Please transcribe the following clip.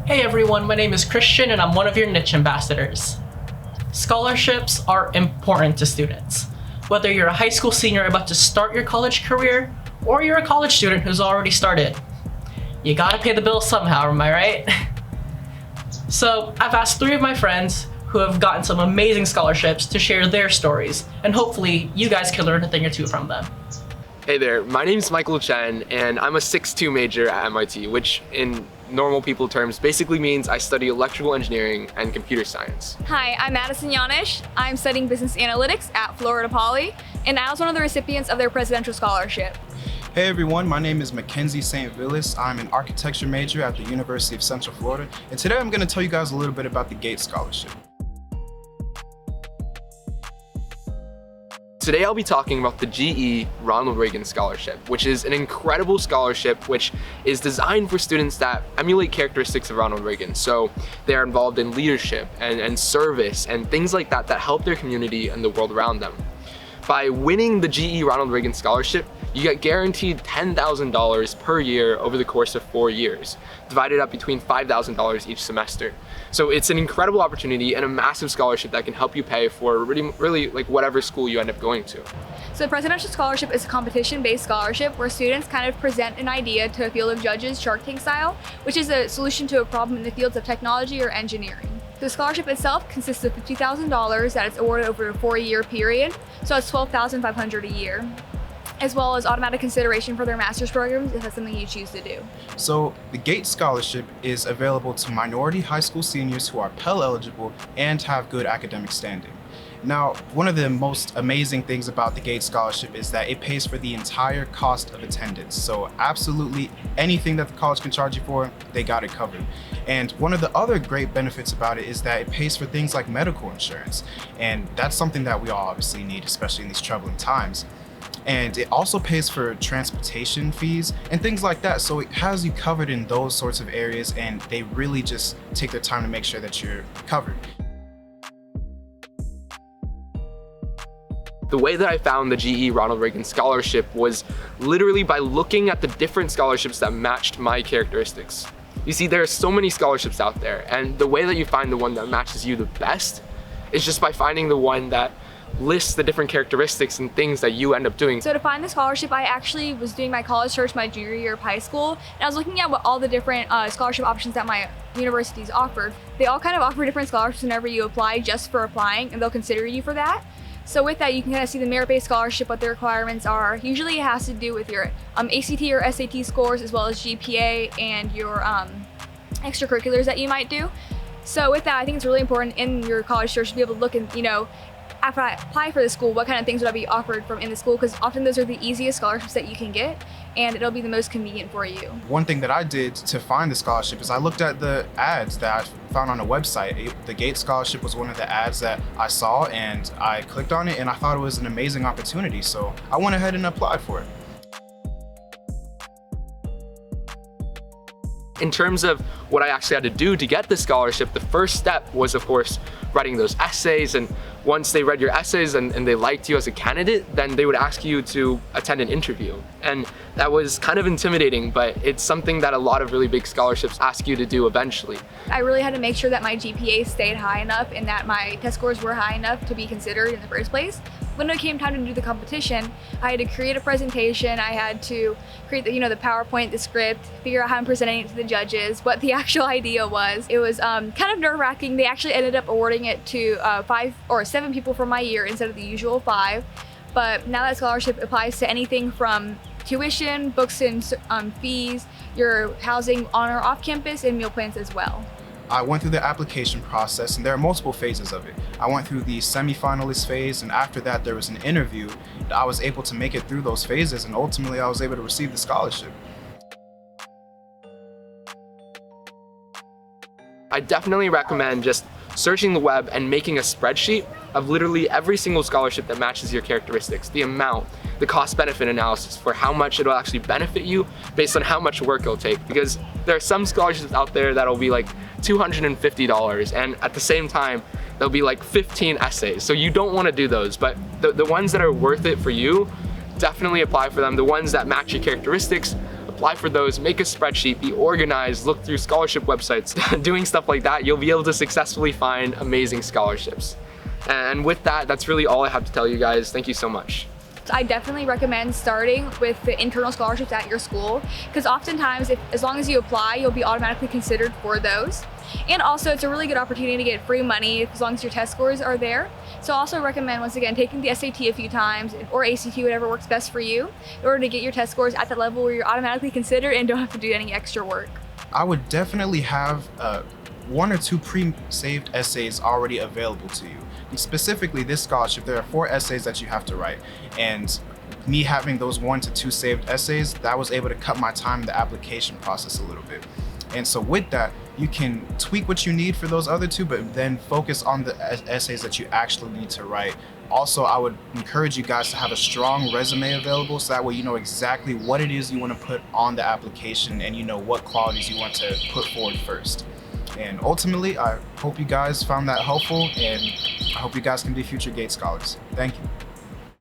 Hey everyone, my name is Christian and I'm one of your niche ambassadors. Scholarships are important to students. Whether you're a high school senior about to start your college career, or you're a college student who's already started. You gotta pay the bills somehow, am I right? So I've asked 3 of my friends who have gotten some amazing scholarships to share their stories, and hopefully you guys can learn a thing or two from them. Hey there, my name's Michael Chen and I'm a 6-2 major at MIT, which in normal people terms basically means I study electrical engineering and computer science. Hi, I'm Madison Yanish. I'm studying business analytics at Florida Poly, and I was one of the recipients of their presidential scholarship. Hey everyone, my name is Mackenzie St. Villis. I'm an architecture major at the University of Central Florida, and today I'm going to tell you guys a little bit about the Gates Scholarship. Today I'll be talking about the GE Ronald Reagan Scholarship, which is an incredible scholarship which is designed for students that emulate characteristics of Ronald Reagan. So they are involved in leadership and service and things like that that help their community and the world around them. By winning the GE Ronald Reagan Scholarship, you get guaranteed $10,000 per year over the course of 4 years, divided up between $5,000 each semester. So it's an incredible opportunity and a massive scholarship that can help you pay for really like whatever school you end up going to. So the Presidential Scholarship is a competition-based scholarship where students kind of present an idea to a field of judges, Shark Tank style, which is a solution to a problem in the fields of technology or engineering. The scholarship itself consists of $50,000 that is awarded over a 4-year period, so it's $12,500 a year, as well as automatic consideration for their master's programs if that's something you choose to do. So the Gates Scholarship is available to minority high school seniors who are Pell eligible and have good academic standing. Now, one of the most amazing things about the Gates Scholarship is that it pays for the entire cost of attendance. So absolutely anything that the college can charge you for, they got it covered. And one of the other great benefits about it is that it pays for things like medical insurance. And that's something that we all obviously need, especially in these troubling times. And it also pays for transportation fees and things like that. So it has you covered in those sorts of areas, and they really just take their time to make sure that you're covered. The way that I found the GE Ronald Reagan Scholarship was literally by looking at the different scholarships that matched my characteristics. You see, there are so many scholarships out there, and the way that you find the one that matches you the best is just by finding the one that lists the different characteristics and things that you end up doing. So to find the scholarship, I actually was doing my college search my junior year of high school, and I was looking at what all the different scholarship options that my universities offered. They all kind of offer different scholarships whenever you apply just for applying, and they'll consider you for that. So with that, you can kind of see the merit-based scholarship, what the requirements are. Usually it has to do with your ACT or SAT scores, as well as GPA and your extracurriculars that you might do. So with that, I think it's really important in your college search to be able to look and, after I apply for the school, what kind of things would I be offered from in the school? Because often those are the easiest scholarships that you can get, and it'll be the most convenient for you. One thing that I did to find the scholarship is I looked at the ads that I found on a website. The Gates Scholarship was one of the ads that I saw, and I clicked on it, and I thought it was an amazing opportunity. So I went ahead and applied for it. In terms of what I actually had to do to get the scholarship, the first step was, of course, writing those essays. And once they read your essays and they liked you as a candidate, then they would ask you to attend an interview. And that was kind of intimidating, but it's something that a lot of really big scholarships ask you to do eventually. I really had to make sure that my GPA stayed high enough and that my test scores were high enough to be considered in the first place. When it came time to do the competition, I had to create a presentation. I had to create the PowerPoint, the script, figure out how I'm presenting it to the judges, what the actual idea was. It was kind of nerve-wracking. They actually ended up awarding it to 5 or 7 people from my year instead of the usual 5. But now that scholarship applies to anything from tuition, books and fees, your housing on or off campus, and meal plans as well. I went through the application process, and there are multiple phases of it. I went through the semi-finalist phase, and after that there was an interview. I was able to make it through those phases, and ultimately I was able to receive the scholarship. I definitely recommend just searching the web and making a spreadsheet of literally every single scholarship that matches your characteristics, the amount, the cost-benefit analysis for how much it'll actually benefit you based on how much work it'll take. Because there are some scholarships out there that'll be like $250, and at the same time, there'll be like 15 essays. So you don't want to do those, but the ones that are worth it for you, definitely apply for them. The ones that match your characteristics, apply for those, make a spreadsheet, be organized, look through scholarship websites. Doing stuff like that, you'll be able to successfully find amazing scholarships. And with that, that's really all I have to tell you guys. Thank you so much. I definitely recommend starting with the internal scholarships at your school, because oftentimes, as long as you apply, you'll be automatically considered for those. And also, it's a really good opportunity to get free money as long as your test scores are there. So I also recommend, once again, taking the SAT a few times, or ACT, whatever works best for you, in order to get your test scores at that level where you're automatically considered and don't have to do any extra work. I would definitely have 1 or 2 pre-saved essays already available to you. And specifically this scholarship, there are 4 essays that you have to write. And me having those 1 to 2 saved essays, that was able to cut my time in the application process a little bit. And so with that, you can tweak what you need for those other 2, but then focus on the essays that you actually need to write. Also, I would encourage you guys to have a strong resume available, so that way you know exactly what it is you want to put on the application and you know what qualities you want to put forward first. And ultimately, I hope you guys found that helpful, and I hope you guys can be future GATE scholars. Thank you.